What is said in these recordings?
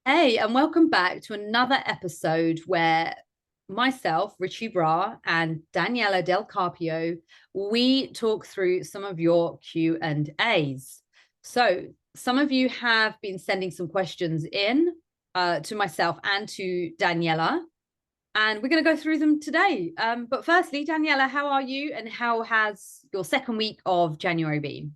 Hey, and welcome back to another episode where myself, Richie Bra, and Daniela Del Carpio, we talk through some of your Q&As. So some of you have been sending some questions in to myself and to Daniela, and we're going to go through them today. But firstly, Daniela, how are you, and how has your second week of January been?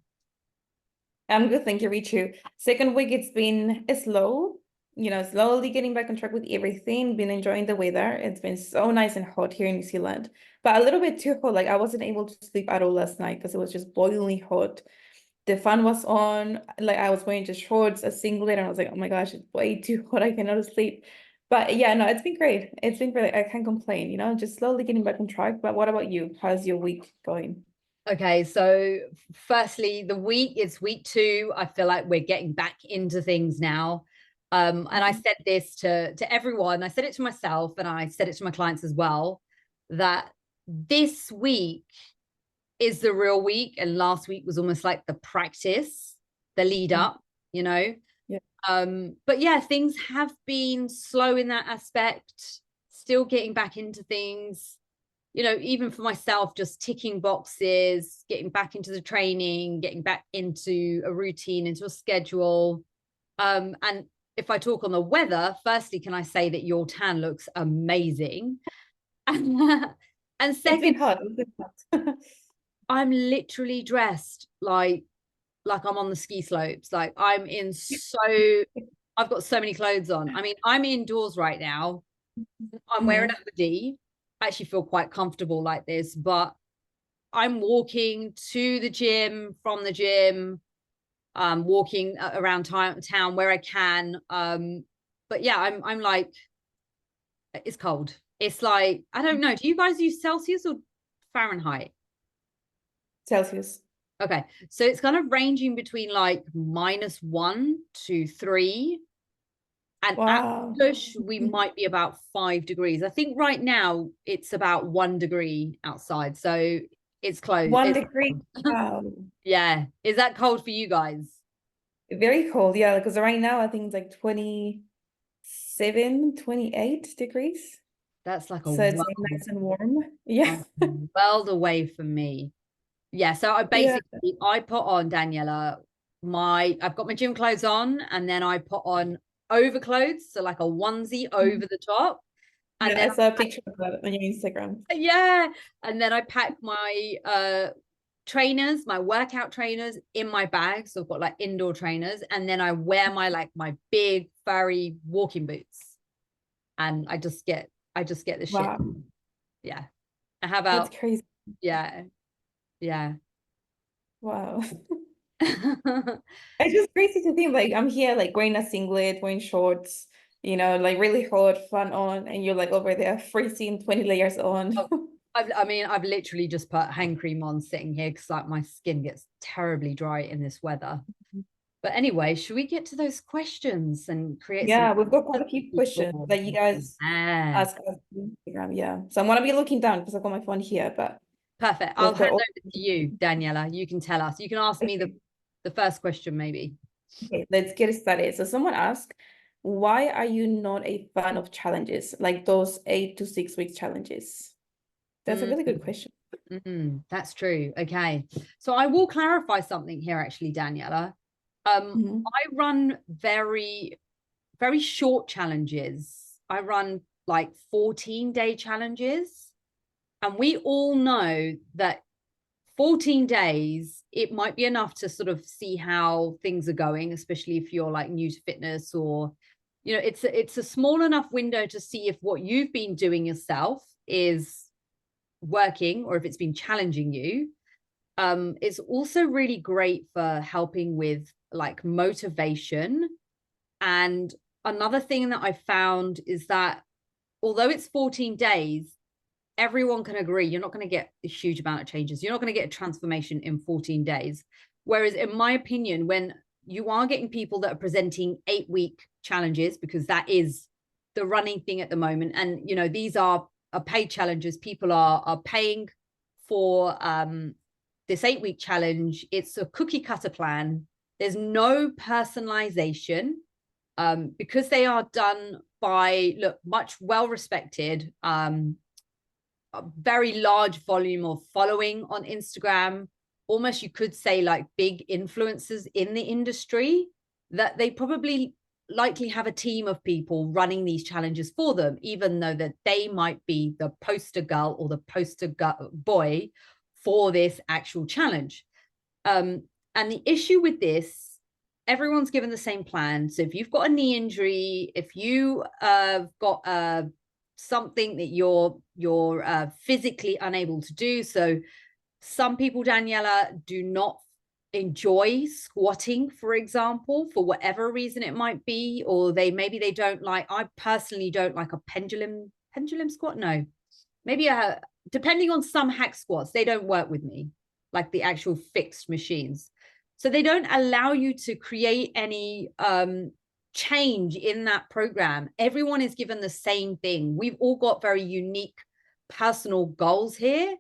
I'm good, thank you, Richu. Second week, it's been slow, slowly getting back on track with everything. Been enjoying the weather. It's been so nice and hot here in New Zealand, but a little bit too hot. Like I wasn't able to sleep at all last night because it was just boiling hot. The fan was on. Like I was wearing just shorts, a singlet, and I was like, oh my gosh, it's way too hot. I cannot sleep. But yeah, no, it's been great. It's been great. I can't complain, just slowly getting back on track. But what about you? How's your week going? Okay, so firstly, it's week two. I feel like we're getting back into things now. And I said this to everyone. I said it to myself and I said it to my clients as well, that this week is the real week, and last week was almost like the practice, the lead Mhm. up, you know. Yeah. But yeah, things have been slow in that aspect, still getting back into things, even for myself, just ticking boxes, getting back into the training, getting back into a routine, into a schedule. And if I talk on the weather, firstly, can I say that your tan looks amazing? And It's second, been hot. It's been hot. I'm literally dressed like I'm on the ski slopes. Like I've got so many clothes on. I mean, I'm indoors right now. I'm wearing a Mhm. hoodie. I actually feel quite comfortable like this, but I'm walking to the gym, from the gym, walking around town where I can. But yeah, I'm like, it's cold. It's like, I don't know. Do you guys use Celsius or Fahrenheit? Celsius. Okay. So it's kind of ranging between like -1 to 3. And at Wow. push, we might be about 5 degrees. I think right now it's about 1 degree outside. So it's close. One It's degree. Wow. yeah. Is that cold for you guys? Very cold. Yeah, because right now I think it's like 27, 28 degrees. That's like a So it's world, like nice and warm. Yeah. world away from me. Yeah. So I Yeah. basically I put on Daniela I've got my gym clothes on, and then I put on overclothes, so like a onesie over the top. And Yeah, then I saw a picture of that on your Instagram. yeah, and then I pack my trainers, my workout trainers in my bag. So I've got like indoor trainers, and then I wear my big furry walking boots, and I just get the shit. Wow. Yeah. And how That's about crazy. yeah, yeah. Wow. It's just crazy to think like I'm here like wearing a singlet, wearing shorts, like really hot, fun on, and you're like over there freezing 20 layers on. Oh, I mean, I've literally just put hand cream on sitting here because like my skin gets terribly dry in this weather. But anyway, should we get to those questions and create some Yeah, we've got quite a few questions people? that you guys Yeah, ask us on Instagram. Yeah. So I'm gonna be looking down because I've got my phone here, but perfect. I'll we've got hand all. over to you, Daniela. You can tell us. You can ask me Okay, the first question, maybe. okay, let's get started. So someone asked, why are you not a fan of challenges, like those 8 to 6 week challenges? That's a Mm, really good question. that's true. Okay. So I will clarify something here, actually, Daniela. Mhm. I run very, very short challenges. I run like 14-day challenges. And we all know that 14 days, it might be enough to sort of see how things are going, especially if you're like new to fitness, or, it's a small enough window to see if what you've been doing yourself is working or if it's been challenging you. It's also really great for helping with like motivation. And another thing that I found is that although it's 14 days, everyone can agree you're not going to get a huge amount of changes. You're not going to get a transformation in 14 days. Whereas, in my opinion, when you are getting people that are presenting 8 week challenges, because that is the running thing at the moment, and these are paid challenges. People are paying for this 8 week challenge. It's a cookie cutter plan. There's no personalization. because they are done by, look, much well-respected, a very large volume of following on Instagram, almost you could say like big influencers in the industry, that they probably likely have a team of people running these challenges for them, even though that they might be the poster girl or the poster boy for this actual challenge. And the issue with this, everyone's given the same plan. So if you've got a knee injury, if you have got something that you're physically unable to do. So some people, Daniela, do not enjoy squatting, for example, for whatever reason it might be, or maybe they don't like, I personally don't like a pendulum squat. No, maybe depending on some hack squats, they don't work with me, like the actual fixed machines. So they don't allow you to create any change in that program. Everyone is given the same thing. We've all got very unique personal goals here.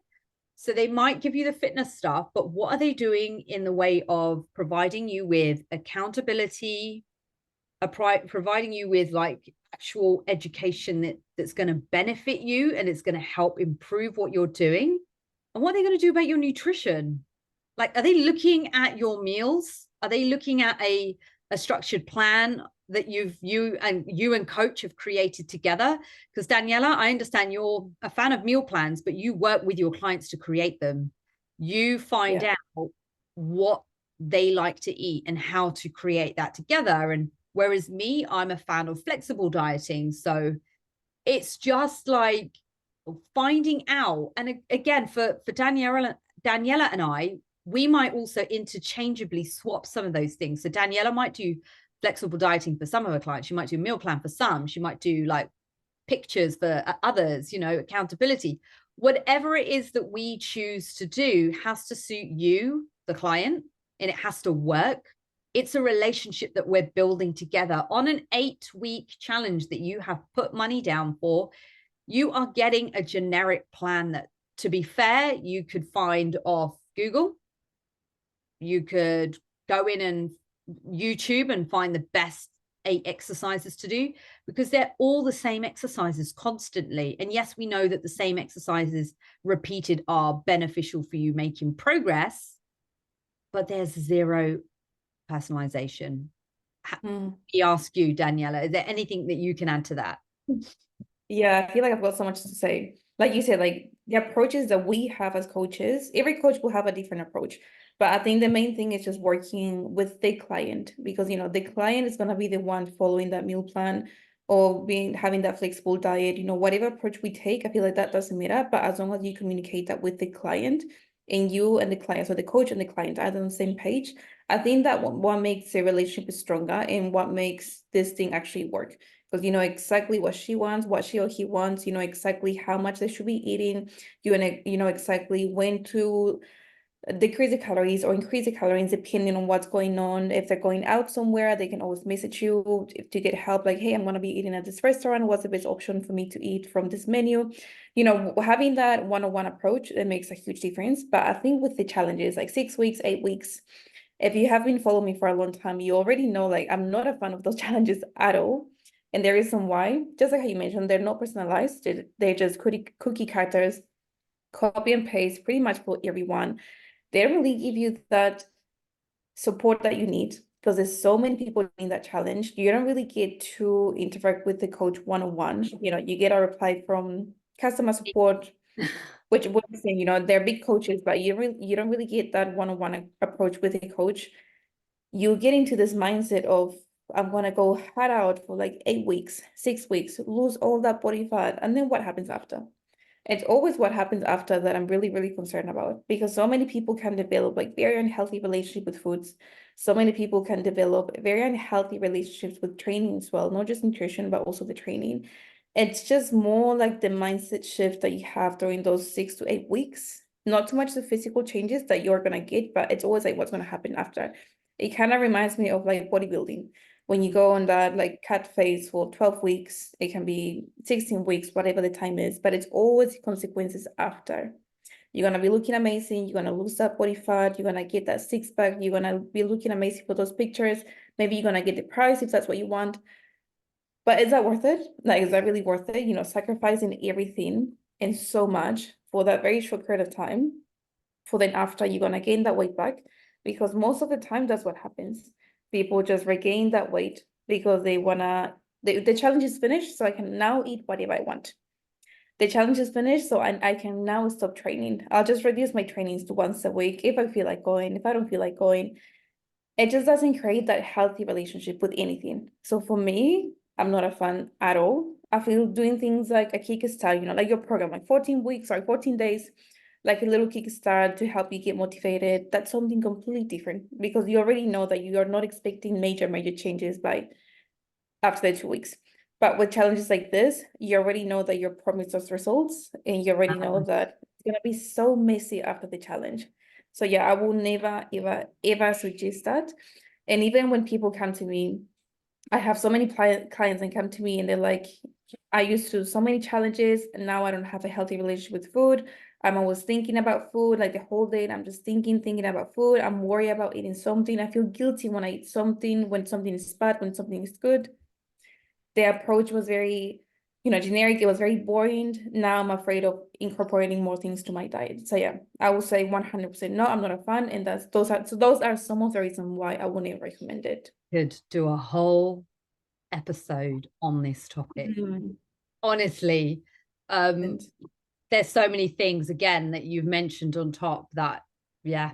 So they might give you the fitness stuff, but what are they doing in the way of providing you with accountability, providing you with like actual education that's going to benefit you and it's going to help improve what you're doing? And what are they going to do about your nutrition? Like, are they looking at your meals? Are they looking at a structured plan that you and coach have created together? Because Daniela, I understand you're a fan of meal plans, but you work with your clients to create them. You find out what they like to eat and how to create that together. And whereas me, I'm a fan of flexible dieting. So it's just like finding out. And again, for Daniela and I, we might also interchangeably swap some of those things. So Daniela might do flexible dieting for some of her clients. She might do a meal plan for some. She might do like pictures for others, accountability. Whatever it is that we choose to do has to suit you, the client, and it has to work. It's a relationship that we're building together on an 8-week challenge that you have put money down for. You are getting a generic plan that, to be fair, you could find off Google. You could go in and YouTube and find the best 8 exercises to do, because they're all the same exercises constantly. And yes, we know that the same exercises repeated are beneficial for you making progress, but there's zero personalization. We ask you, Daniela, is there anything that you can add to that? Yeah, I feel like I've got so much to say. Like you said, like the approaches that we have as coaches, every coach will have a different approach. But I think the main thing is just working with the client, because the client is gonna be the one following that meal plan or having that flexible diet, whatever approach we take, I feel like that doesn't matter. But as long as you communicate that with the client, and you and the client, so the coach and the client are on the same page, I think that what makes the relationship stronger and what makes this thing actually work. Because you know exactly what she wants, what she or he wants, exactly how much they should be eating, know exactly when to decrease the calories or increase the calories depending on what's going on. If they're going out somewhere, they can always message you to get help, like, hey, I'm going to be eating at this restaurant, what's the best option for me to eat from this menu? Having that one-on-one approach, it makes a huge difference. But I think with the challenges, like 6 weeks, 8 weeks, if you have been following me for a long time, you already know, like, I'm not a fan of those challenges at all. And there is some why. Just like how you mentioned, they're not personalized. They're just cookie cutters, copy and paste pretty much for everyone. They don't really give you that support that you need, because there's so many people in that challenge. You don't really get to interact with the coach one-on-one. You get a reply from customer support, which we're saying, they're big coaches, but you don't really get that one-on-one approach with a coach. You get into this mindset of, I'm gonna go hard out for like 8 weeks, 6 weeks, lose all that body fat, and then what happens after? It's always what happens after that I'm really, really concerned about, because so many people can develop like very unhealthy relationship with foods. So many people can develop very unhealthy relationships with training as well, not just nutrition, but also the training. It's just more like the mindset shift that you have during those 6 to 8 weeks. Not too much the physical changes that you're gonna get, but it's always like what's gonna happen after. It kind of reminds me of like bodybuilding. When you go on that like cut phase for 12 weeks, it can be 16 weeks, whatever the time is, but it's always consequences after. You're gonna be looking amazing. You're gonna lose that body fat. You're gonna get that six pack. You're gonna be looking amazing for those pictures. Maybe you're gonna get the prize if that's what you want. But is that worth it? Like, is that really worth it? You know, sacrificing everything and so much for that very short period of time, for then after you're gonna gain that weight back. Because most of the time that's what happens. People just regain that weight because they wanna the challenge is finished, so I can now eat whatever I want. The challenge is finished, so I can now stop training. I'll just reduce my trainings to once a week if I feel like going. If I don't feel like going, it just doesn't create that healthy relationship with anything. So for me, I'm not a fan at all. I feel doing things like a kickstart, you know, like your program, like 14 weeks or 14 days, like a little kickstart to help you get motivated. That's something completely different because you already know that you are not expecting major changes by after the 2 weeks. But with challenges like this, you already know that you're promised those results and you already know that it's gonna be so messy after the challenge. So yeah, I will never, ever suggest that. And even when people come to me, I have so many clients and come to me and they're like, I used to do so many challenges and now I don't have a healthy relationship with food. I'm always thinking about food, like the whole day, and I'm just thinking about food. I'm worried about eating something. I feel guilty when I eat something, when something is bad, when something is good. The approach was very, you know, generic. It was very boring. Now I'm afraid of incorporating more things to my diet. So yeah, I would say 100% no, I'm not a fan. And those are some of the reasons why I wouldn't recommend it. Could do a whole episode on this topic. Honestly, And there's so many things again that you've mentioned on top that, yeah,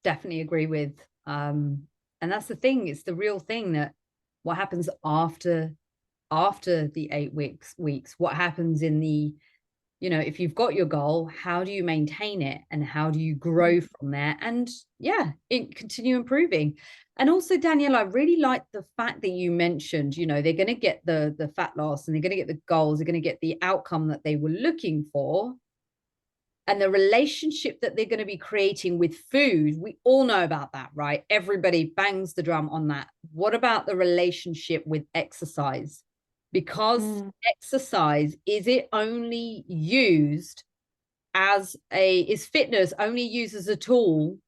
definitely agree with. And that's the thing, it's the real thing, that what happens after the 8 weeks, what happens in the, you know, if you've got your goal, how do you maintain it and how do you grow from there? And yeah, continue improving. And also, Danielle, I really like the fact that you mentioned, you know, they're going to get the fat loss and they're going to get the goals, they're going to get the outcome that they were looking for. And the relationship that they're going to be creating with food, we all know about that, right? Everybody bangs the drum on that. What about the relationship with exercise? Because exercise, is it only used is fitness only used as a tool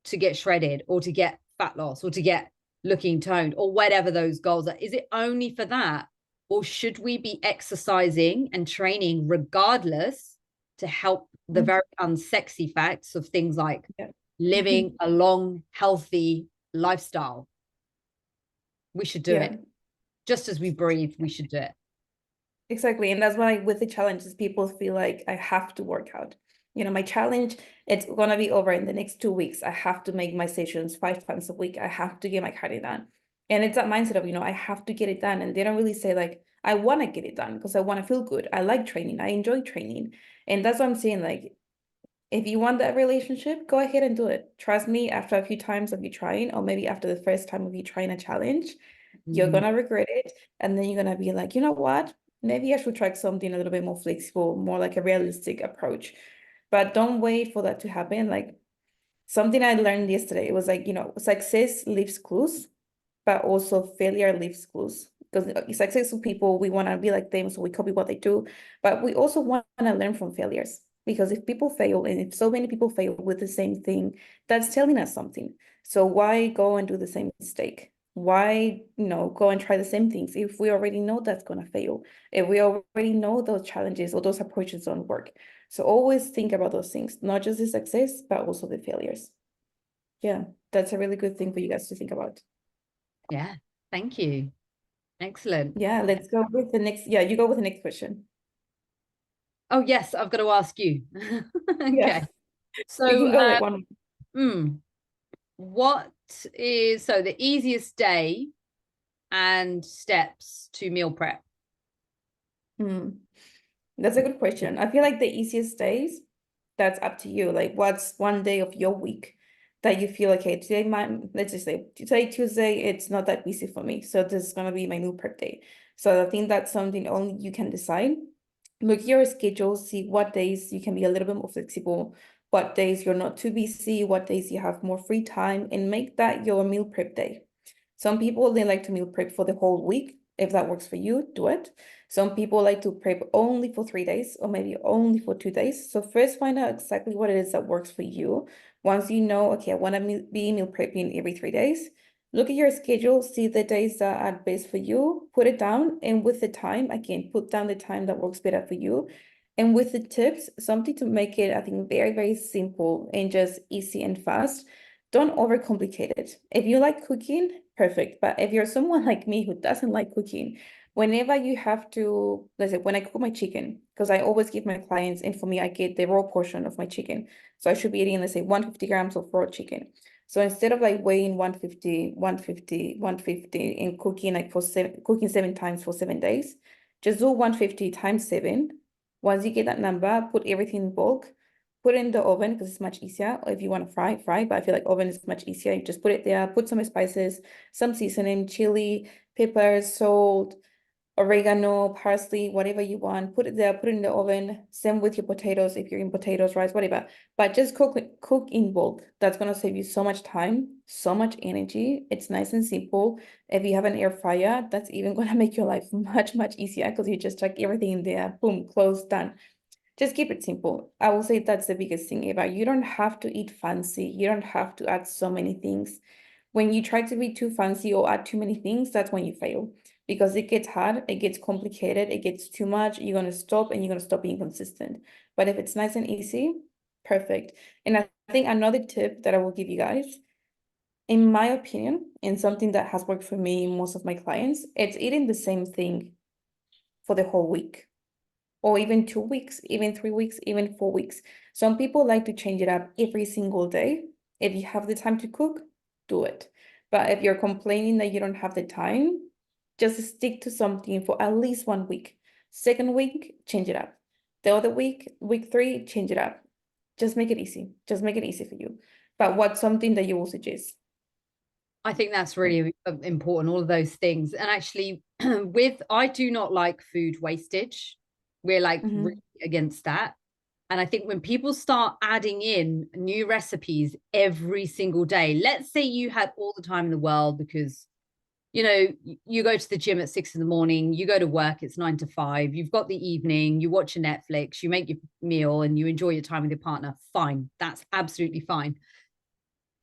to get shredded or to get fat loss or to get looking toned or whatever those goals are? Is it only for that? Or should we be exercising and training regardless to help the very unsexy facts of things like living a long, healthy lifestyle? We should do it. Just as we breathe, we should do it. Exactly. And that's why with the challenges, people feel like I have to work out. You know, my challenge, it's gonna be over in the next 2 weeks. I have to make my sessions 5 times a week. I have to get my cardio done. And it's that mindset of, you know, I have to get it done. And they don't really say like, I want to get it done because I want to feel good. I like training. I enjoy training. And that's what I'm saying. Like, if you want that relationship, go ahead and do it. Trust me, after a few times of you trying, or maybe after the first time of you trying a challenge, you're gonna regret it. And then you're gonna be like, you know what? Maybe I should try something a little bit more flexible, more like a realistic approach. But don't wait for that to happen. Like something I learned yesterday, it was like, you know, success leaves clues, but also failure leaves clues. Because successful people, we want to be like them, so we copy what they do. But we also want to learn from failures. Because if people fail, and if so many people fail with the same thing, that's telling us something. So why go and do the same mistake? Why, you know, go and try the same things if we already know that's going to fail? If we already know those challenges or those approaches don't work. So always think about those things, not just the success, but also the failures. Yeah, that's a really good thing for you guys to think about. Yeah, thank you. Excellent. Yeah, let's go with the next. Yeah, you go with the next question. Oh, yes, I've got to ask you. Okay. Yeah, we So, can go like one. what is the easiest day and steps to meal prep? That's a good question. I feel like the easiest days, that's up to you. Like, what's one day of your week that you feel okay, today, let's just say today, Tuesday, it's not that busy for me. So this is gonna be my meal prep day. So I think that's something only you can decide. Look at your schedule, see what days you can be a little bit more flexible, what days you're not too busy, what days you have more free time, and make that your meal prep day. Some people, they like to meal prep for the whole week. If that works for you, do it. Some people like to prep only for 3 days or maybe only for 2 days. So first find out exactly what it is that works for you. Once you know, okay, I want to be meal prepping every 3 days, look at your schedule, see the days that are best for you, put it down, and with the time, again, put down the time that works better for you. And with the tips, something to make it, I think, very, very simple and just easy and fast. Don't overcomplicate it. If you like cooking, perfect. But if you're someone like me who doesn't like cooking, whenever you have to, let's say when I cook my chicken, because I always give my clients, and for me, I get the raw portion of my chicken. So I should be eating, let's say 150 grams of raw chicken. So instead of like weighing 150, 150, 150 and cooking like cooking 7 times for 7 days, just do 150 times 7. Once you get that number, put everything in bulk, put it in the oven because it's much easier. Or if you want to fry, but I feel like oven is much easier. You just put it there, put some spices, some seasoning, chili, pepper, salt, oregano, parsley, whatever you want, put it there, put it in the oven. Same with your potatoes, if you're in potatoes, rice, whatever. But just cook in bulk. That's gonna save you so much time, so much energy. It's nice and simple. If you have an air fryer, that's even gonna make your life much, much easier because you just chuck everything in there, boom, close, done. Just keep it simple. I will say that's the biggest thing ever. You don't have to eat fancy. You don't have to add so many things. When you try to be too fancy or add too many things, that's when you fail because it gets hard, it gets complicated, it gets too much. You're going to stop and you're going to stop being consistent. But if it's nice and easy, perfect. And I think another tip that I will give you guys, in my opinion, and something that has worked for me and most of my clients, it's eating the same thing for the whole week or even 2 weeks, even 3 weeks, even 4 weeks. Some people like to change it up every single day. If you have the time to cook, do it. But if you're complaining that you don't have the time, just stick to something for at least 1 week. Second week, change it up. The other week, week 3, change it up. Just make it easy. Just make it easy for you. But what's something that you will suggest? I think that's really important, all of those things. And actually, I do not like food wastage. We're like really Mhm. against that. And I think when people start adding in new recipes every single day, let's say you had all the time in the world because, you go to the gym at 6 in the morning, you go to work, it's 9 to 5, you've got the evening, you watch a Netflix, you make your meal and you enjoy your time with your partner. Fine. That's absolutely fine.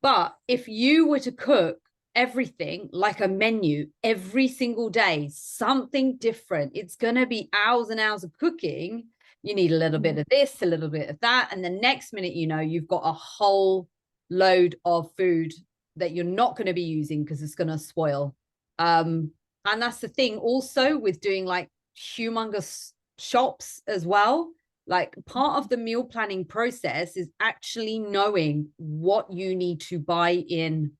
But if you were to cook everything like a menu every single day, something different, it's going to be hours and hours of cooking. You need a little bit of this, a little bit of that. And the next minute, you've got a whole load of food that you're not going to be using because it's going to spoil. And that's the thing also with doing like humongous shops as well. Like part of the meal planning process is actually knowing what you need to buy in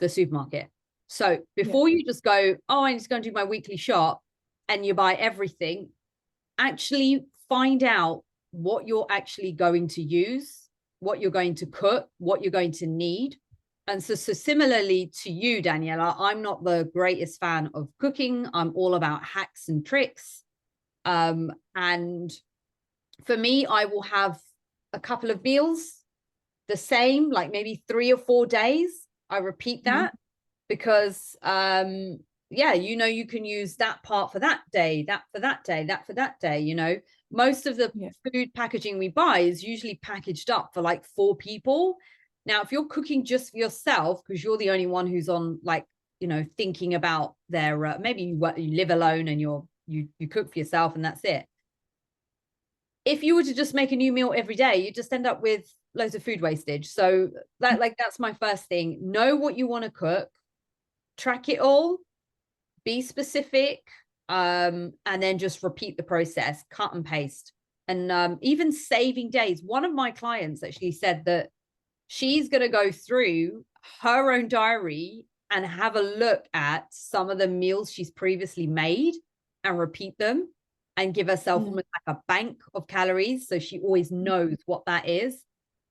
the supermarket. So Yeah. before you just go, oh, I'm just going to do my weekly shop and you buy everything, actually find out what you're actually going to use, what you're going to cook, what you're going to need. And so similarly to you, Daniela, I'm not the greatest fan of cooking. I'm all about hacks and tricks. And for me, I will have a couple of meals the same, like maybe 3 or 4 days. I repeat Mhm. that because yeah, you can use that part for that day, that for that day, that for that day. Most of the Yeah. food packaging we buy is usually packaged up for like 4 people. Now, if you're cooking just for yourself because you're the only one who's on like thinking about their maybe you live alone and you cook for yourself and that's it. If you were to just make a new meal every day, you just end up with loads of food wastage. So that's my first thing. Know what you want to cook, track it all, be specific, and then just repeat the process, cut and paste. And even saving days. One of my clients actually said that she's going to go through her own diary and have a look at some of the meals she's previously made and repeat them and give herself Yeah. almost like a bank of calories so she always knows what that is.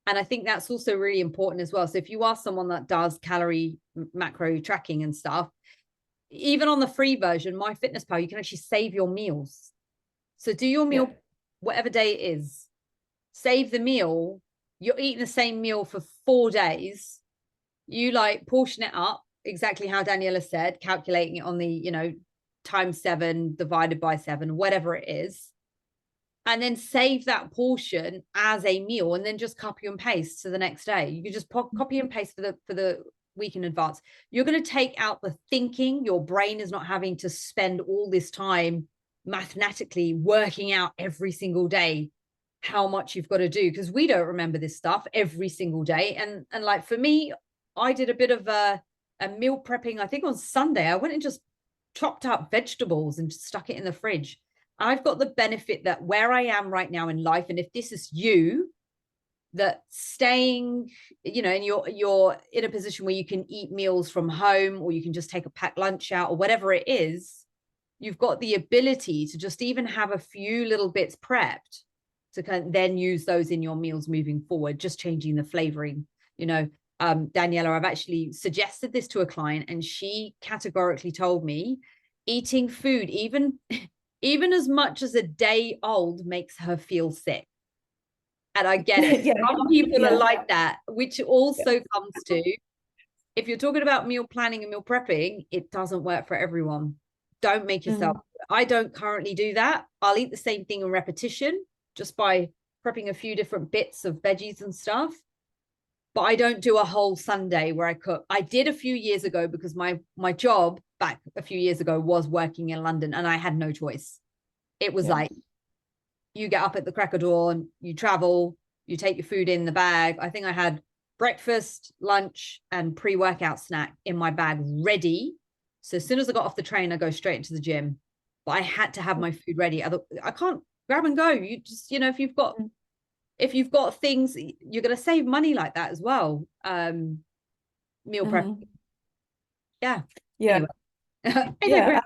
And I think that's also really important as well. So if you are someone that does calorie macro tracking and stuff, even on the free version, MyFitnessPal, you can actually save your meals. So do your Yeah. meal whatever day it is, save the meal. You're eating the same meal for 4 days. You like portion it up exactly how Daniela said, calculating it on the times 7 divided by 7, whatever it is, and then save that portion as a meal, and then just copy and paste to the next day. You can just copy and paste for the week in advance. You're going to take out the thinking. Your brain is not having to spend all this time mathematically working out every single day how much you've got to do, because we don't remember this stuff every single day. And like for me, I did a bit of a meal prepping. I think on Sunday I went and just chopped up vegetables and stuck it in the fridge. I've got the benefit that where I am right now in life, and if this is you, that staying, you know, and you're in a position where you can eat meals from home, or you can just take a packed lunch out, or whatever it is, you've got the ability to just even have a few little bits prepped to kind of then use those in your meals moving forward, just changing the flavoring. You know, Daniela, I've actually suggested this to a client, and she categorically told me eating food, even as much as a day old, makes her feel sick. And I get it. Yeah. Some people are like that, which also Yeah. comes to, if you're talking about meal planning and meal prepping, it doesn't work for everyone. Don't make yourself. I don't currently do that. I'll eat the same thing in repetition just by prepping a few different bits of veggies and stuff. But I don't do a whole Sunday where I cook. I did a few years ago because my job back a few years ago was working in London, and I had no choice. It was like, you get up at the crack of dawn, you travel, you take your food in the bag. I think I had breakfast, lunch, and pre-workout snack in my bag ready. So as soon as I got off the train, I go straight into the gym. But I had to have my food ready. I can't grab and go. You just, you know, if you've got things, you're going to save money like that as well. Meal prep. Yeah. Yeah. Anyway. Yeah.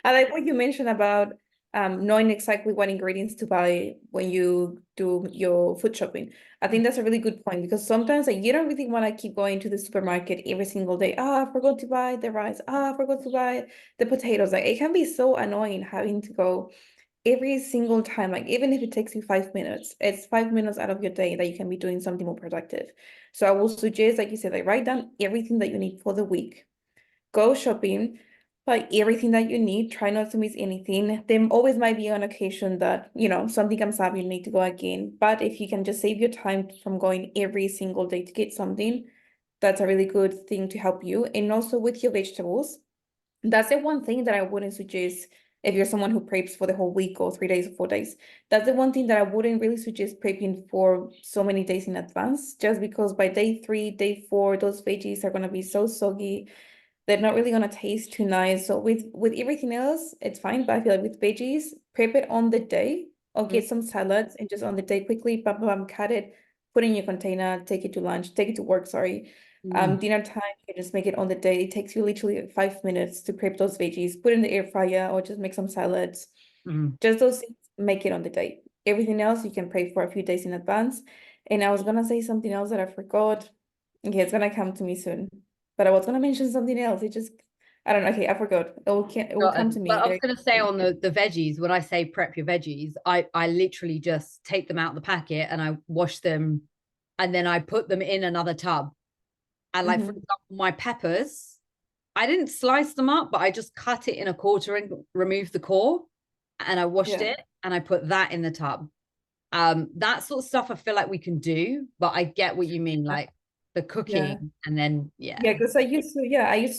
I like what you mentioned about knowing exactly what ingredients to buy when you do your food shopping. I think that's a really good point, because sometimes like, you don't really want to keep going to the supermarket every single day. I forgot to buy the rice. I forgot to buy the potatoes. Like it can be so annoying having to go every single time. Like even if it takes you 5 minutes, it's 5 minutes out of your day that you can be doing something more productive. So I will suggest, like you said, like write down everything that you need for the week. Go shopping, buy everything that you need, try not to miss anything. There always might be an occasion that, you know, something comes up, you need to go again. But if you can just save your time from going every single day to get something, that's a really good thing to help you. And also with your vegetables, that's the one thing that I wouldn't suggest if you're someone who preps for the whole week or 3 days or 4 days. That's the one thing that I wouldn't really suggest prepping for so many days in advance, just because by day 3, day 4, those veggies are going to be so soggy. They're not really gonna taste too nice. So with everything else, it's fine. But I feel like with veggies, prep it on the day, or get some salads and just on the day quickly, bam, bam, cut it, put it in your container, take it to lunch, take it to work, sorry. Dinner time, you can just make it on the day. It takes you literally 5 minutes to prep those veggies, put in the air fryer, or just make some salads. Just those things, make it on the day. Everything else you can prep for a few days in advance. And I was gonna say something else that I forgot. Okay, it's gonna come to me soon. But I was gonna mention something else. It just, I don't know. Okay, I forgot. It will come to me. But I was going to say on the veggies, when I say prep your veggies, I literally just take them out of the packet and I wash them, and then I put them in another tub. And like, for example, my peppers, I didn't slice them up, but I just cut it in a quarter and removed the core, and I washed it and I put that in the tub. That sort of stuff I feel like we can do, but I get what you mean, like the cooking and then because I used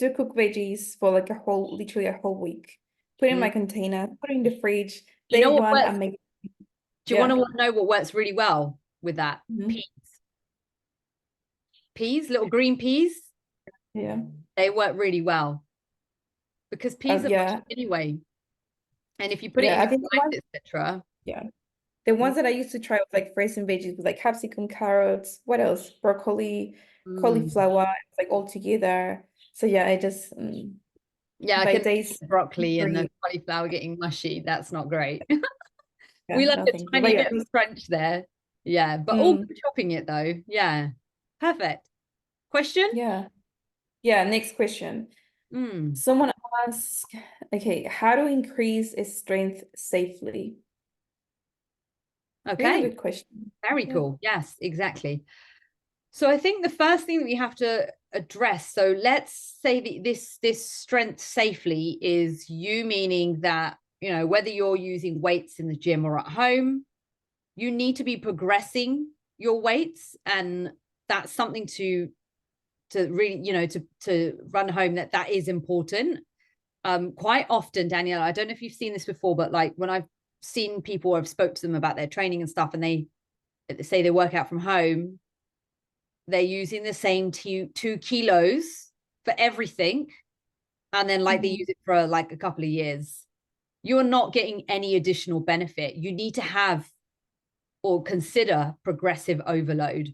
to cook veggies for like literally a whole week. Put in my container, put in the fridge. You know Day what one, I works? make. Do you want to know what works really well with that? Peas, little green peas. Yeah, They work really well because peas are mushy anyway. And if you put it in I your think rice, etc. the ones that I used to try was like frozen veggies with like capsicum, carrots, what else? Broccoli, cauliflower, like all together. So yeah, I just I by can days broccoli and 3. the cauliflower getting mushy. That's not great. Yeah, We like no, a thank you. tiny But yeah, bit of crunch there. Yeah, but all good chopping it though. Yeah, perfect. Question? yeah. Next question. Someone asked, okay, how to increase its strength safely? Really Okay. good question. Very cool. Yes, exactly. So I think the first thing that we have to address, so let's say that this strength safely is you, meaning that, you know, whether you're using weights in the gym or at home, you need to be progressing your weights, and that's something to really, you know, to run home that is important. Quite often, Danielle, I don't know if you've seen this before, but like when I've seen people, I've spoke to them about their training and stuff, and they say they work out from home, they're using the same 2 kilos for everything, and then like they use it for like a couple of years. You're not getting any additional benefit. You need to have or consider progressive overload,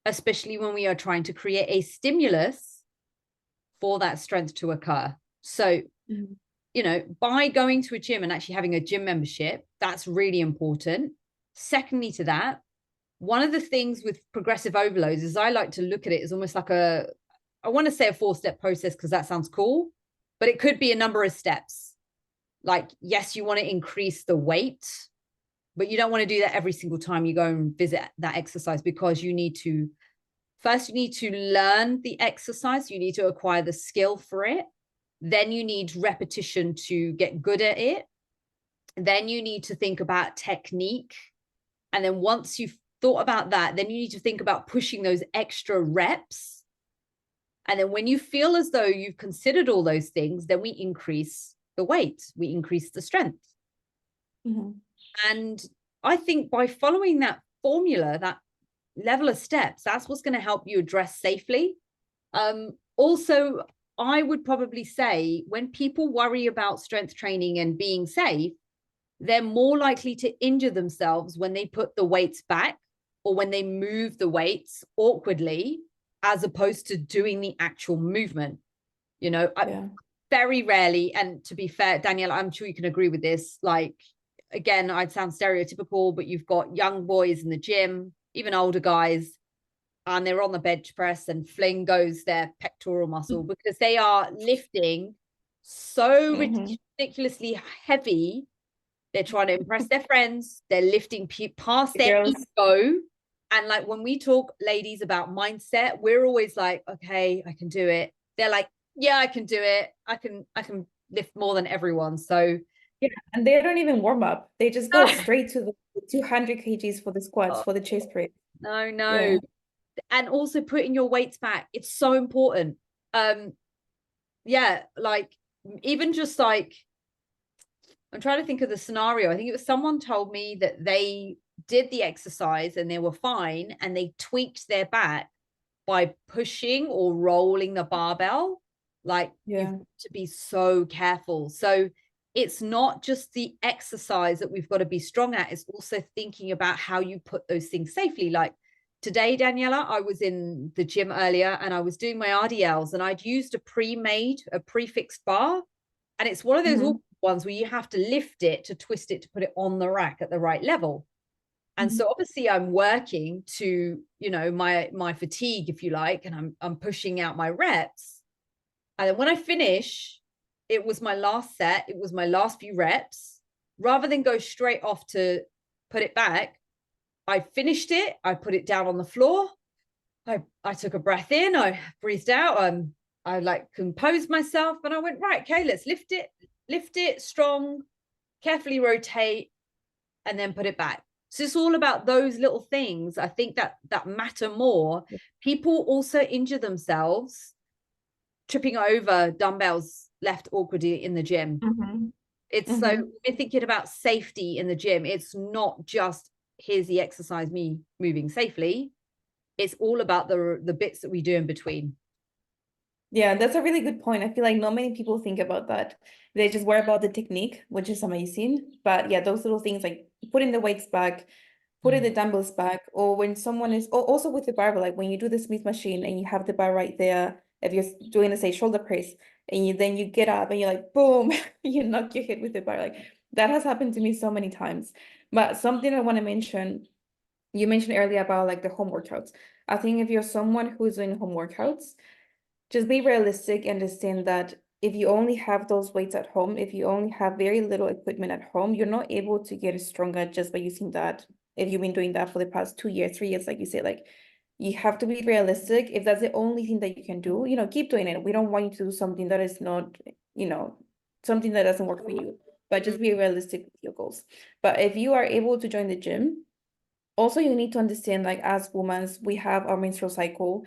especially when we are trying to create a stimulus for that strength to occur. So, you know, by going to a gym and actually having a gym membership, that's really important. Secondly, to that, one of the things with progressive overloads is I like to look at it as almost like I want to say a 4-step process because that sounds cool, but it could be a number of steps. Like, yes, you want to increase the weight, but you don't want to do that every single time you go and visit that exercise, because you need to learn the exercise. You need to acquire the skill for it. Then you need repetition to get good at it. Then you need to think about technique. And then once you've thought about that, then you need to think about pushing those extra reps. And then when you feel as though you've considered all those things, then we increase the weight, we increase the strength. And I think by following that formula, that level of steps, that's what's going to help you address safely. Also, I would probably say when people worry about strength training and being safe, they're more likely to injure themselves when they put the weights back or when they move the weights awkwardly, as opposed to doing the actual movement. You know, very rarely, and to be fair, Danielle, I'm sure you can agree with this, like, again, I'd sound stereotypical, but you've got young boys in the gym, even older guys, and they're on the bench press and fling goes their pectoral muscle because they are lifting so ridiculously heavy. They're trying to impress their friends. They're lifting past their ego. And like when we talk, ladies, about mindset, we're always like, okay, I can do it. They're like, yeah, I can do it. I can lift more than everyone. So yeah, and they don't even warm up. They just go straight to the 200 kgs for the squats, for the chest press. No. Yeah. And also putting your weights back. It's so important. Yeah, like even just like, I'm trying to think of the scenario. I think it was someone told me that they did the exercise and they were fine, and they tweaked their back by pushing or rolling the barbell. Like, you've got to be so careful. So it's not just the exercise that we've got to be strong at, it's also thinking about how you put those things safely. Like today, Daniela, I was in the gym earlier and I was doing my RDLs, and I'd used a prefixed bar. And it's one of those ones where you have to lift it to twist it to put it on the rack at the right level. And so obviously I'm working to, you know, my fatigue, if you like, and I'm pushing out my reps. And then when I finish, it was my last set, it was my last few reps. Rather than go straight off to put it back, I finished it, I put it down on the floor. I took a breath in, I breathed out, I like composed myself, and I went, right, okay, let's lift it strong, carefully rotate, and then put it back. So it's all about those little things, I think, that matter more. People also injure themselves tripping over dumbbells left awkwardly in the gym. It's so we're thinking about safety in the gym. It's not just here's the exercise, me moving safely. It's all about the bits that we do in between. Yeah, that's a really good point. I feel like not many people think about that. They just worry about the technique, which is amazing. But yeah, those little things like putting the weights back, putting the dumbbells back, or when someone is, or also with the barbell, like when you do the Smith machine and you have the bar right there, if you're doing, say, shoulder press, and then you get up and you're like, boom, you knock your head with the bar. Like that has happened to me so many times. But something I want to mention, you mentioned earlier about like the home workouts. I think if you're someone who's doing home workouts, just be realistic and understand that if you only have those weights at home, if you only have very little equipment at home, you're not able to get stronger just by using that. If you've been doing that for the past 2 years, 3 years, like you said, like You have to be realistic. If that's the only thing that you can do, keep doing it. We don't want you to do something that is not, something that doesn't work for you, but just be realistic with your goals. But if you are able to join the gym, also you need to understand, like, as women, we have our menstrual cycle.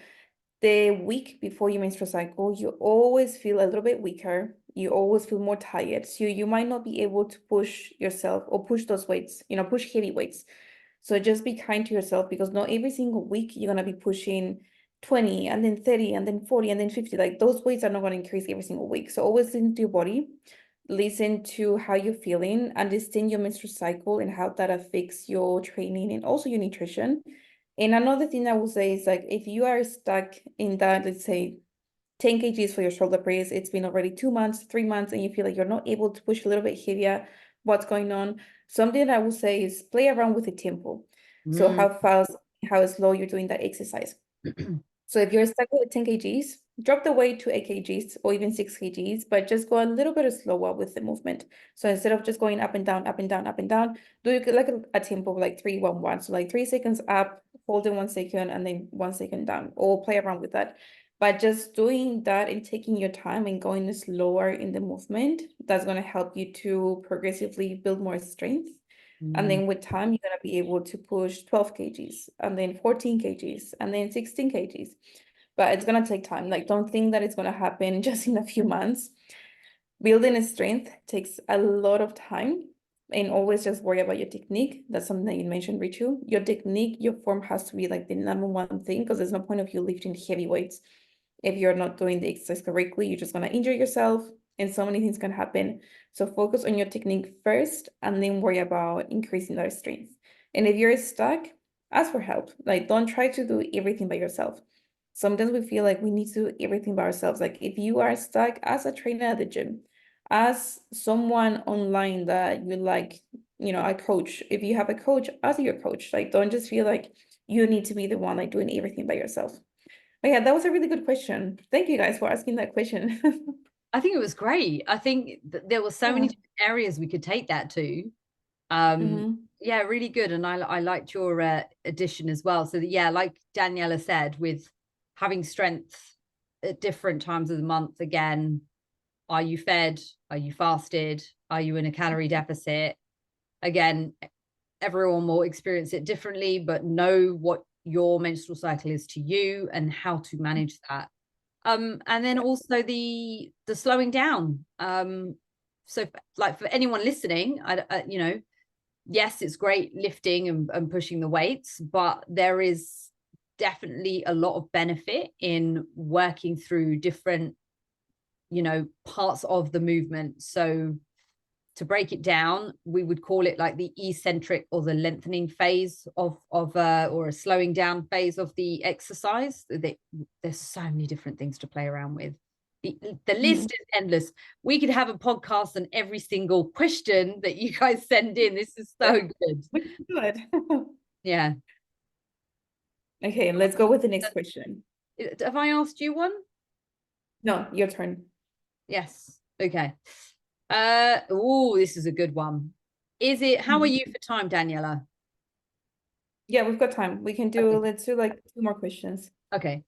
The week before your menstrual cycle, you always feel a little bit weaker. You always feel more tired. So you might not be able to push yourself or push those weights, push heavy weights. So just be kind to yourself, because not every single week you're going to be pushing 20 and then 30 and then 40 and then 50. Like, those weights are not going to increase every single week. So always listen to your body, listen to how you're feeling, understand your menstrual cycle and how that affects your training and also your nutrition. And another thing I will say is, like, if you are stuck in that, let's say 10 kgs for your shoulder press, it's been already 2 months, 3 months, and you feel like you're not able to push a little bit heavier, what's going on? Something that I will say is play around with the tempo. So Mm. how fast, how slow you're doing that exercise. So if you're stuck with 10 kgs, drop the weight to 8 kgs or even 6 kgs, but just go a little bit slower with the movement. So instead of just going up and down, up and down, up and down, do it like a tempo of like 3-1-1. So like 3 seconds up, hold in 1 second, and then 1 second down, or play around with that. But just doing that and taking your time and going slower in the movement, that's going to help you to progressively build more strength. And Mm. then with time, you're going to be able to push 12 kgs and then 14 kgs and then 16 kgs. But it's going to take time. Like, don't think that it's going to happen just in a few months. Building a strength takes a lot of time, and always just worry about your technique. That's something that you mentioned, Richu. Your technique, your form has to be like the number one thing, because there's no point of you lifting heavy weights if you're not doing the exercise correctly. You're just going to injure yourself, and so many things can happen. So focus on your technique first, and then worry about increasing that strength. And if you're stuck, ask for help. Like, don't try to do everything by yourself. Sometimes we feel like we need to do everything by ourselves. Like, if you are stuck, ask a trainer at the gym, ask someone online that you like, a coach. If you have a coach, ask your coach. Like, don't just feel like you need to be the one like doing everything by yourself. But yeah, that was a really good question. Thank you guys for asking that question. I think it was great. I think there were so many Yeah. different areas we could take that to. Um, Mhm. yeah, really good. And I liked your addition as well. So that, yeah, like Daniela said, with having strength at different times of the month, again, are you fed? Are you fasted? Are you in a calorie deficit? Again, everyone will experience it differently, but know what your menstrual cycle is to you and how to manage that. And then also the slowing down. So like for anyone listening, yes, it's great lifting and pushing the weights, but there is definitely a lot of benefit in working through different, parts of the movement. So to break it down, we would call it like the eccentric or the lengthening phase of or a slowing down phase of the exercise. There's so many different things to play around with. The list is endless. We could have a podcast on every single question that you guys send in. This is so good. Good. Yeah. Okay, let's go with the next question. Have I asked you one? No, your turn. Yes. Okay. This is a good one. How are Mhm. you for time, Daniela? Yeah, we've got time. Okay. Let's do like 2 more questions. Okay.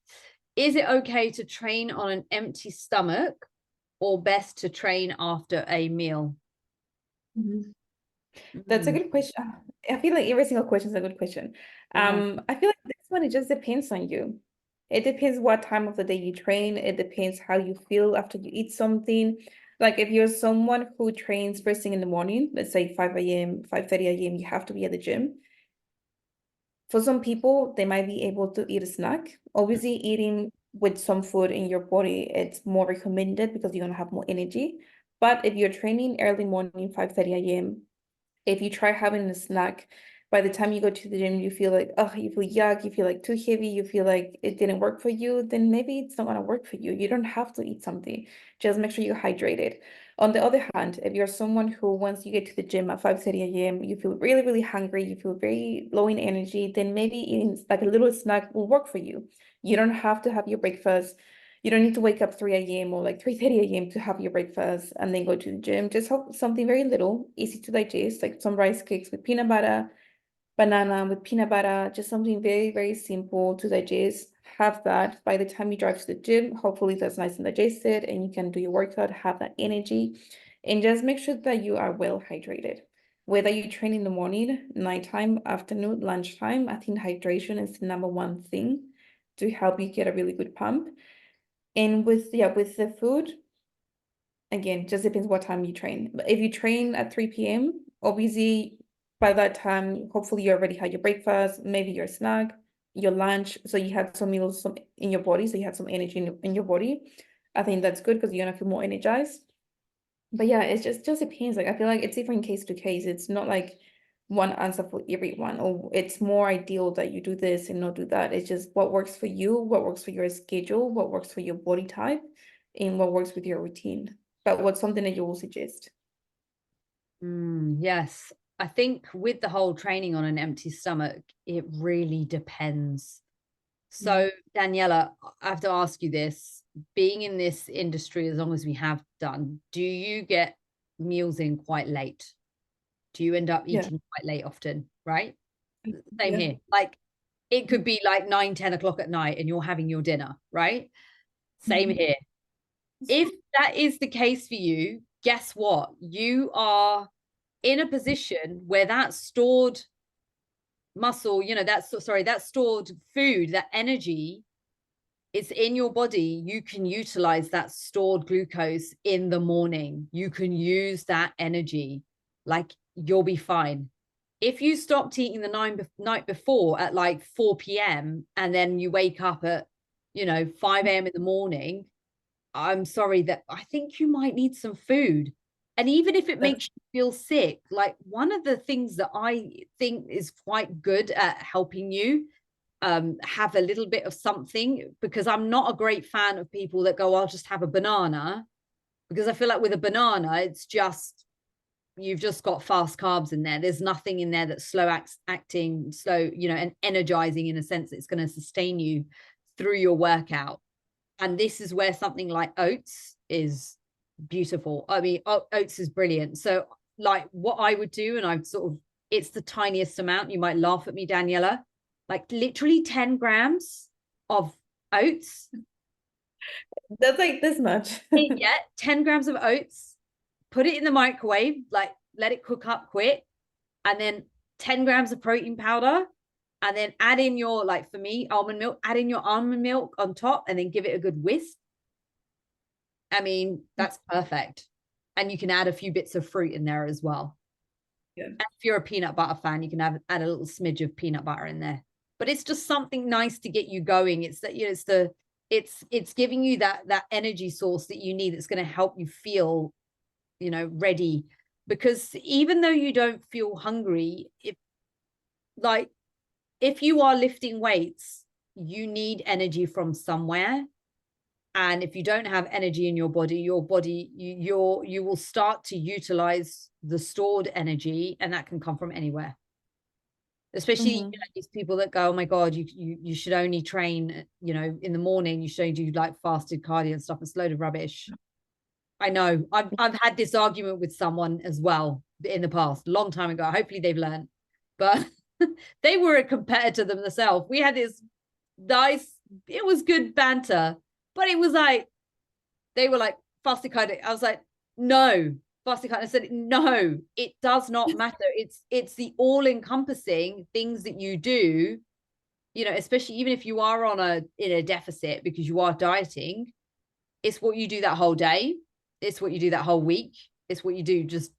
Is it okay to train on an empty stomach or best to train after a meal? Mhm. That's a Mm, good question. I feel like every single question is a good question. yeah. I feel like this one, it just depends on you. It depends what time of the day you train. It depends how you feel after you eat something. Like, if you're someone who trains first thing in the morning, let's say 5 a.m., 5:30 a.m., you have to be at the gym. For some people, they might be able to eat a snack. Obviously, eating with some food in your body, it's more recommended because you're gonna have more energy. But if you're training early morning, 5:30 a.m., if you try having a snack, by the time you go to the gym, you feel like, oh, you feel yuck, you feel like too heavy, you feel like it didn't work for you, then maybe it's not gonna work for you. You don't have to eat something. Just make sure you're hydrated. On the other hand, if you're someone who, once you get to the gym at 5:30 a.m., you feel really, really hungry, you feel very low in energy, then maybe eating like a little snack will work for you. You don't have to have your breakfast. You don't need to wake up 3 a.m. or like 3:30 a.m. to have your breakfast and then go to the gym. Just have something very little, easy to digest, like some rice cakes with peanut butter, banana with peanut butter, just something very, very simple to digest. Have that by the time you drive to the gym. Hopefully that's nice and digested and you can do your workout, have that energy, and just make sure that you are well hydrated. Whether you train in the morning, nighttime, afternoon, lunchtime, I think hydration is the number one thing to help you get a really good pump. And with the food, again, just depends what time you train. But if you train at 3 p.m., obviously by that time, hopefully you already had your breakfast, maybe your snack, your lunch. So you had some meals in your body, so you had some energy in your body. I think that's good because you're gonna feel more energized. But yeah, it's just depends. Like I feel like it's different case to case. It's not like one answer for everyone, or it's more ideal that you do this and not do that. It's just what works for you, what works for your schedule, what works for your body type, and what works with your routine. But what's something that you will suggest? Yes. I think with the whole training on an empty stomach, it really depends. So, Daniela, I have to ask you this. Being in this industry as long as we have done, do you get meals in quite late? Do you end up Yeah. eating quite late often? Right? Same Yeah. here. Like it could be like 9, 10 o'clock at night and you're having your dinner, right? Same Mhm. here. If that is the case for you, guess what? You are in a position where that stored muscle, that stored food, that energy, it's in your body. You can utilize that stored glucose in the morning. You can use that energy. Like you'll be fine. If you stopped eating the night before at like 4 p.m. and then you wake up at 5 a.m. in the morning, I'm sorry that I think you might need some food. And even if it That's makes you feel sick, like one of the things that I think is quite good at helping you have a little bit of something, because I'm not a great fan of people that go, I'll just have a banana, because I feel like with a banana, it's just, you've just got fast carbs in there. There's nothing in there that's acting, slow, and energizing in a sense that's going to sustain you through your workout. And this is where something like oats is beautiful. I mean, oats is brilliant. So like what I would do, and I've sort of, it's the tiniest amount. You might laugh at me, Daniela, like literally 10 grams of oats. that's like this much. Yeah, 10 grams of oats, put it in the microwave, like let it cook up quick, and then 10 grams of protein powder, and then add in your, like for me, almond milk, add in your almond milk on top, and then give it a good whisk. I mean, that's perfect. And you can add a few bits of fruit in there as well. Yeah. And if you're a peanut butter fan, you can add a little smidge of peanut butter in there. But it's just something nice to get you going. It's that, it's giving you that energy source that you need that's going to help you feel, ready. Because even though you don't feel hungry, if you are lifting weights, you need energy from somewhere. And if you don't have energy in your body, you will start to utilize the stored energy, and that can come from anywhere. Especially Mhm. these people that go, oh my god, you should only train in the morning, you should only do like fasted cardio and stuff. It's a load of rubbish. I know, I've had this argument with someone as well in the past, a long time ago. Hopefully they've learned, but they were a competitor themselves. We had this nice, it was good banter, but it was like, they were like, fasted cardio. I was like, no, fasted cardio. I said, no, it does not matter. It's the all-encompassing things that you do, especially even if you are in a deficit because you are dieting. It's what you do that whole day. It's what you do that whole week. It's what you do just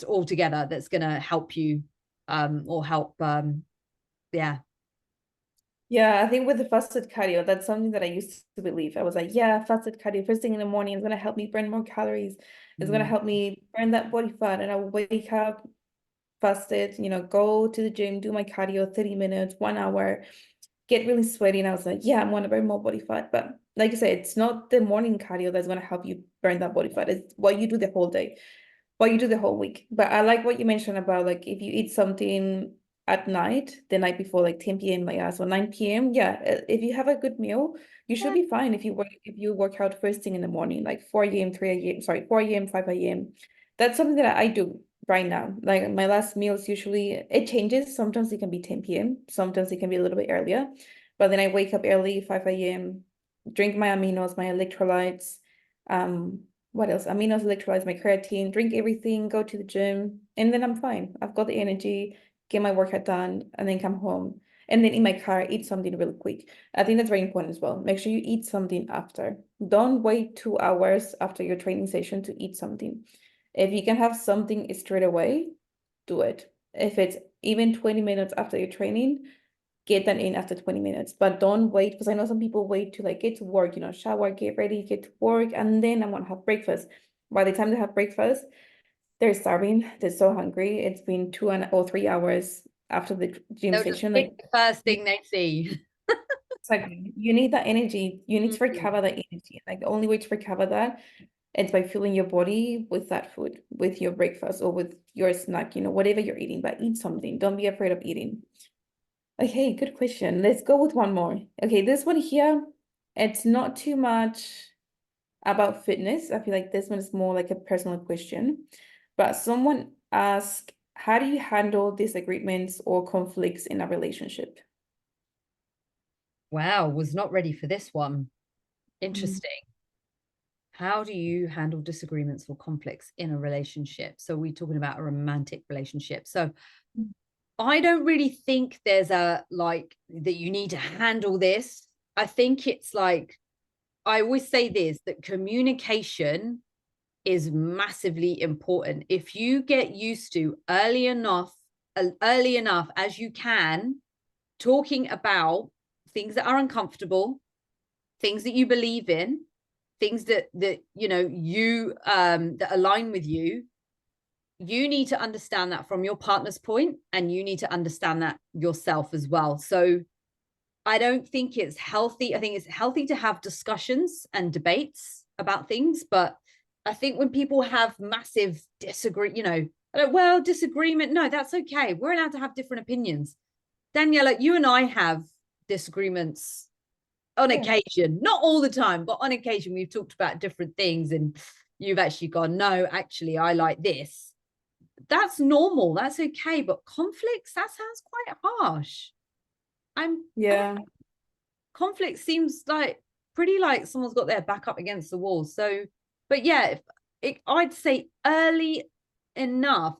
all together that's gonna help you or help yeah. Yeah, I think with the fasted cardio, that's something that I used to believe. I was like, yeah, fasted cardio first thing in the morning is gonna help me burn more calories. It's gonna Mm. help me burn that body fat. And I will wake up, fasted, go to the gym, do my cardio, 30 minutes, 1 hour, get really sweaty. And I was like, yeah, I'm gonna burn more body fat. But like you said, it's not the morning cardio that's gonna help you burn that body fat. It's what you do the whole day, what you do the whole week. But I like what you mentioned about like if you eat something at night, the night before, like 10 p.m. like us or 9 p.m. Yeah, if you have a good meal, you should Yeah. be fine if you work out first thing in the morning, like 4 a.m., 3 a.m., sorry, 4 a.m., 5 a.m. That's something that I do right now. Like my last meal is usually, it changes. Sometimes it can be 10 p.m. Sometimes it can be a little bit earlier. But then I wake up early, 5 a.m., drink my aminos, my electrolytes. What else? Aminos, electrolytes, my creatine, drink everything, go to the gym, and then I'm fine. I've got the energy, get my workout done, and then come home. And then in my car, eat something really quick. I think that's very important as well. Make sure you eat something after. Don't wait 2 hours after your training session to eat something. If you can have something straight away, do it. If it's even 20 minutes after your training, get that in after 20 minutes. But don't wait, because I know some people wait to like get to work, shower, get ready, get to work, and then I'm gonna have breakfast. By the time they have breakfast, they're starving, they're so hungry. It's been 2 or 3 hours after the gym They'll just session. pick Like, the first thing they see. exactly. You need that energy. You need to Mhm. recover that energy. Like the only way to recover that is by fueling your body with that food, with your breakfast or with your snack, whatever you're eating, but eat something. Don't be afraid of eating. Okay, good question. Let's go with one more. Okay, this one here, it's not too much about fitness. I feel like this one is more like a personal question. But someone asked, how do you handle disagreements or conflicts in a relationship? Wow, was not ready for this one. Mm. Interesting. How do you handle disagreements or conflicts in a relationship? So we're talking about a romantic relationship. So I don't really think there's a like that you need to handle this. I think it's like I always say this that communication is massively important. If you get used to early enough as you can talking about things that are uncomfortable, things that you believe in, things that you that align with you, you need to understand that from your partner's point, and you need to understand that yourself as well. So I don't think it's healthy. I think it's healthy to have discussions and debates about things, but I think when people have massive disagreement, no, that's okay. We're allowed to have different opinions. Daniela, you and I have disagreements on Yeah. occasion, not all the time, but on occasion we've talked about different things and you've actually gone, no, actually, I like this. That's normal. That's okay. But conflicts, that sounds quite harsh. Yeah. Conflict seems like pretty like someone's got their back up against the wall. So, but yeah, I'd say early enough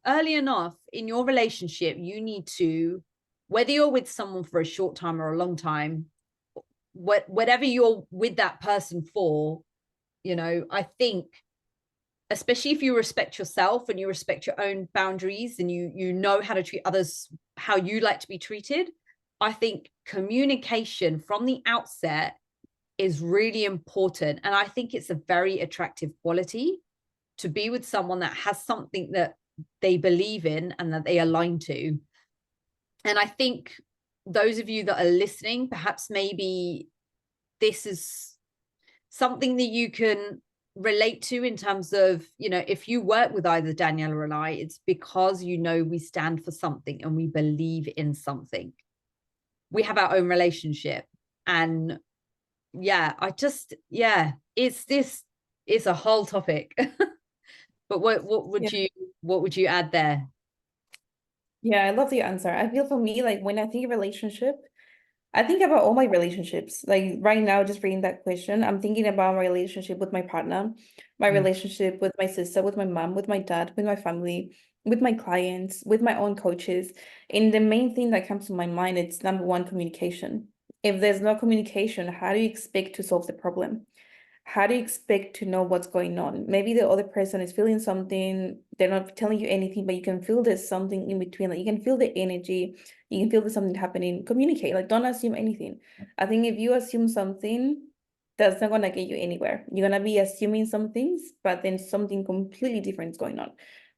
in your relationship, you need to, whether you're with someone for a short time or a long time, whatever you're with that person for, I think, especially if you respect yourself and you respect your own boundaries and you know how to treat others how you like to be treated, I think communication from the outset is really important. And I think it's a very attractive quality to be with someone that has something that they believe in and that they align to. And I think those of you that are listening, perhaps maybe this is something that you can relate to in terms of, if you work with either Danielle or I, it's because, we stand for something and we believe in something. We have our own relationship. And yeah, it's a whole topic. But Yeah. what would you add there? Yeah, I love the answer. I feel for me, like when I think of relationship, I think about all my relationships. Like right now, just reading that question, I'm thinking about my relationship with my partner, my Mm. relationship with my sister, with my mom, with my dad, with my family, with my clients, with my own coaches. And the main thing that comes to my mind, it's number one, communication. If there's no communication, how do you expect to solve the problem? How do you expect to know what's going on? Maybe the other person is feeling something, they're not telling you anything, but you can feel there's something in between. Like you can feel the energy, you can feel there's something happening. Communicate, like don't assume anything. I think if you assume something, that's not gonna get you anywhere. You're gonna be assuming some things, but then something completely different is going on.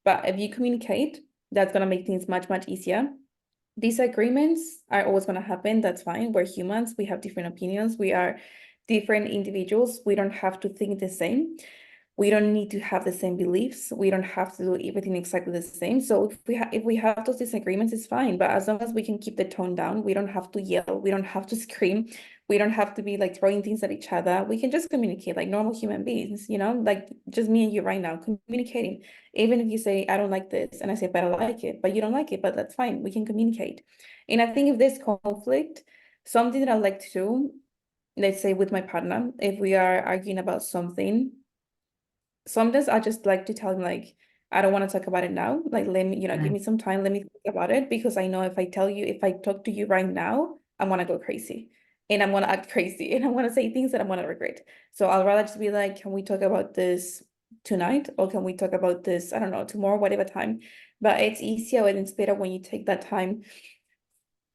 But if you communicate, that's gonna make things much, much easier. Disagreements are always going to happen. That's fine. We're humans. We have different opinions. We are different individuals. We don't have to think the same. We don't need to have the same beliefs. We don't have to do everything exactly the same. So if we have those disagreements, it's fine. But as long as we can keep the tone down, we don't have to yell. We don't have to scream. We don't have to be like throwing things at each other. We can just communicate like normal human beings, you know, like just me and you right now communicating. Even if you say, I don't like this, and I say, but I like it, but you don't like it, but that's fine. We can communicate. And I think if there's conflict, something that I like to do, let's say with my partner, if we are arguing about something, sometimes I just like to tell him like, I don't want to talk about it now. Like, let me, give me some time. Let me think about it because I know if I talk to you right now, I'm gonna go crazy and I'm gonna act crazy and I'm gonna say things that I'm gonna regret. So I'll rather just be like, can we talk about this tonight or can we talk about this, I don't know, tomorrow, whatever time. But it's easier and it's better when you take that time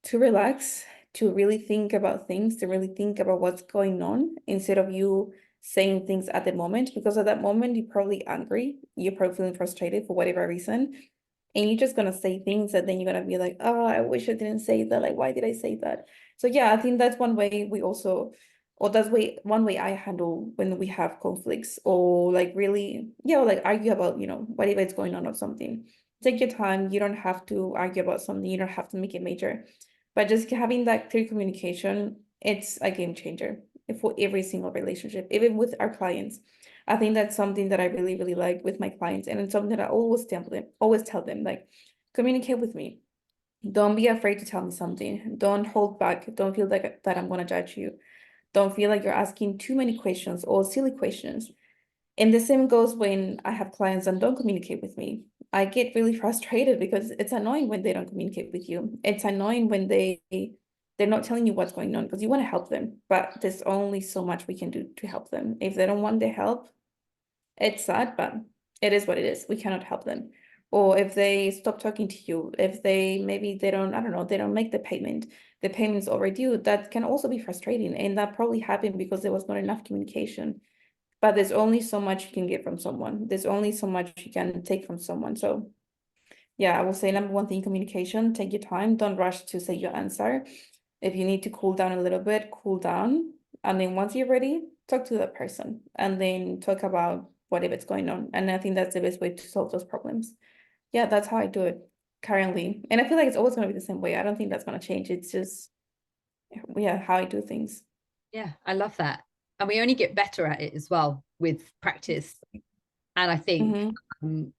to relax, to really think about things, to really think about what's going on instead of you saying things at the moment, because at that moment you're probably angry, you're probably feeling frustrated for whatever reason, and you're just gonna say things that then you're gonna be like, oh, I wish I didn't say that. Like, why did I say that? So yeah, I think that's one way we also, or that's one way I handle when we have conflicts or like really, yeah, or like argue about, whatever is going on or something. Take your time. You don't have to argue about something. You don't have to make it major. But just having that clear communication, it's a game changer for every single relationship, even with our clients. I think that's something that I really, really like with my clients. And it's something that I always tell them, like, communicate with me. Don't be afraid to tell me something. Don't hold back. Don't feel like that I'm gonna judge you. Don't feel like you're asking too many questions or silly questions. And the same goes when I have clients that don't communicate with me. I get really frustrated because it's annoying when they don't communicate with you. It's annoying when they're not telling you what's going on because you want to help them, but there's only so much we can do to help them. If they don't want the help, it's sad, but it is what it is. We cannot help them. Or if they stop talking to you, if they don't, I don't know, they don't make the payment's overdue, that can also be frustrating. And that probably happened because there was not enough communication. But there's only so much you can get from someone. There's only so much you can take from someone. So yeah, I will say number one thing, communication, take your time. Don't rush to say your answer. If you need to cool down a little bit, cool down. And then once you're ready, talk to that person and then talk about whatever's going on. And I think that's the best way to solve those problems. Yeah, that's how I do it currently. And I feel like it's always going to be the same way. I don't think that's going to change. It's just, yeah, how I do things. Yeah, I love that. And we only get better at it as well with practice. And I think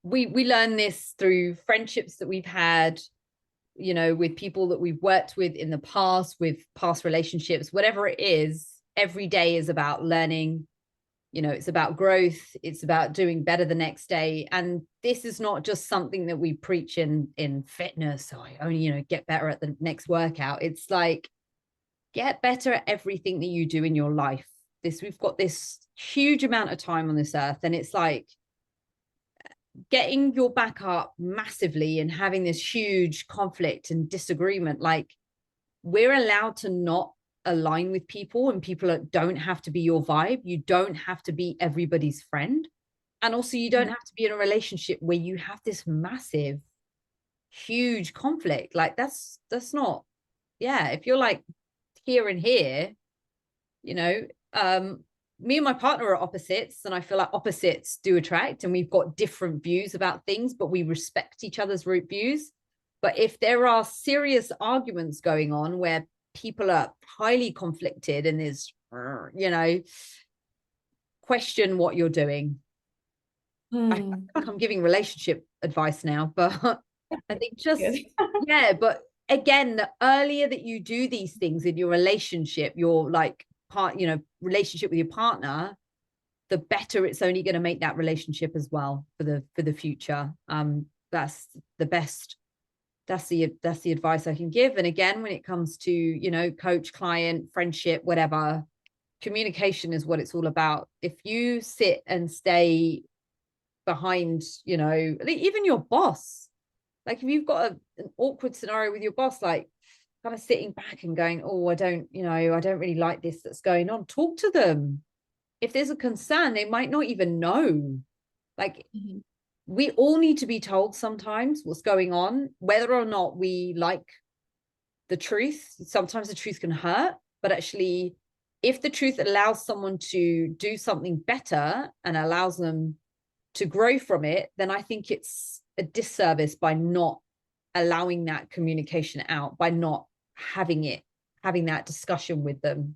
we learn this through friendships that we've had, with people that we've worked with in the past, with past relationships, whatever it is. Every day is about learning. It's about growth. It's about doing better the next day. And this is not just something that we preach in fitness. So I only, get better at the next workout. It's like, get better at everything that you do in your life. We've got this huge amount of time on this earth, and it's like getting your back up massively and having this huge conflict and disagreement. Like, we're allowed to not align with people, and people don't have to be your vibe. You don't have to be everybody's friend. And also, you don't have to be in a relationship where you have this massive, huge conflict. Like, that's not, yeah. If you're like here and here, you know, me and my partner are opposites, and I feel like opposites do attract, and we've got different views about things, but we respect each other's root views. But if there are serious arguments going on where people are highly conflicted and there's, question what you're doing. I feel like I'm giving relationship advice now, but I think yeah, but again, the earlier that you do these things in your relationship, your like relationship with your partner, the better it's only going to make that relationship as well for the future. That's the best. That's the advice I can give. And again, when it comes to, coach, client, friendship, whatever, communication is what it's all about. If you sit and stay behind, even your boss, like if you've got an awkward scenario with your boss, like kind of sitting back and going, oh, I don't really like this that's going on, talk to them. If there's a concern, they might not even know. Like, we all need to be told sometimes what's going on, whether or not we like the truth. Sometimes the truth can hurt, but actually, if the truth allows someone to do something better and allows them to grow from it, then I think it's a disservice by not allowing that communication out, by not having that discussion with them.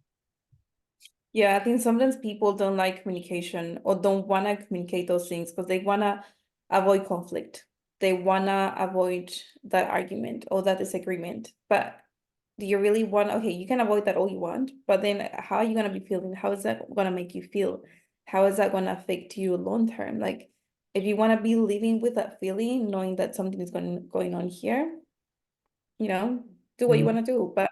Yeah, I think sometimes people don't like communication or don't want to communicate those things because they want to avoid conflict. They want to avoid that argument or that disagreement. But do you really want, okay, you can avoid that all you want, but then how are you going to be feeling? How is that going to make you feel? How is that going to affect you long term? Like, if you want to be living with that feeling, knowing that something is going on here, do what you want to do. But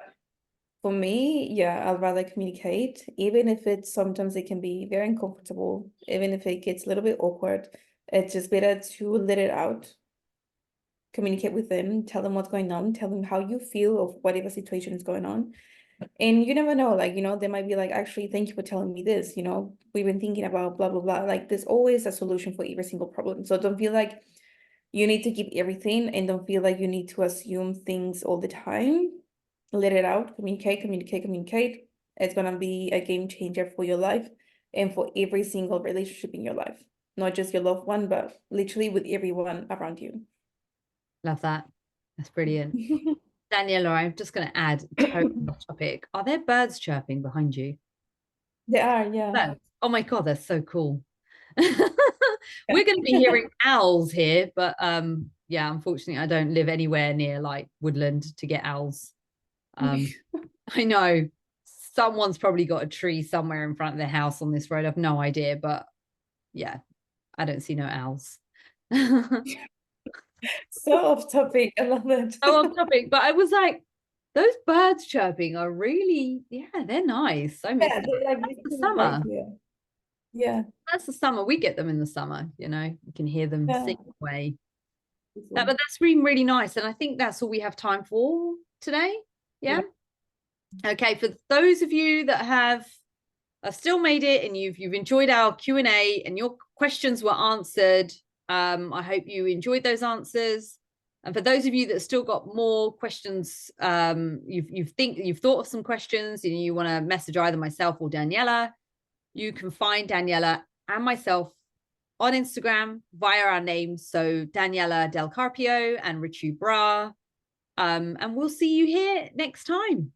for me, yeah, I'd rather communicate, even if it's sometimes it can be very uncomfortable, even if it gets a little bit awkward. It's just better to let it out, communicate with them, tell them what's going on, tell them how you feel of whatever situation is going on. And you never know, like, they might be like, actually, thank you for telling me this, we've been thinking about blah, blah, blah. Like, there's always a solution for every single problem. So don't feel like you need to keep everything and don't feel like you need to assume things all the time. Let it out, communicate, communicate, communicate. It's gonna be a game changer for your life and for every single relationship in your life, not just your loved one, but literally with everyone around you. Love that. That's brilliant. Danielle, I'm just going to add, totally off topic. Are there birds chirping behind you? They are, yeah. Birds. Oh my God, that's so cool. We're going to be hearing owls here, but yeah, unfortunately, I don't live anywhere near like woodland to get owls. I know someone's probably got a tree somewhere in front of their house on this road. I've no idea, but yeah, I don't see no owls. So off topic. I love it. So off topic, but I was like, those birds chirping are really, yeah, they're nice. I miss Yeah, them. they're like That's the listening right summer. here. Yeah. That's the summer. We get them in the summer, you can hear them Yeah. sing away. But that's been really nice. And I think that's all we have time for today. Yeah. Okay. For those of you that have still made it and you've enjoyed our Q&A and your questions were answered, I hope you enjoyed those answers. And for those of you that still got more questions, you've thought of some questions and you want to message either myself or Daniela, you can find Daniela and myself on Instagram via our names. So Daniela Del Carpio and Ritu Bra. And we'll see you here next time.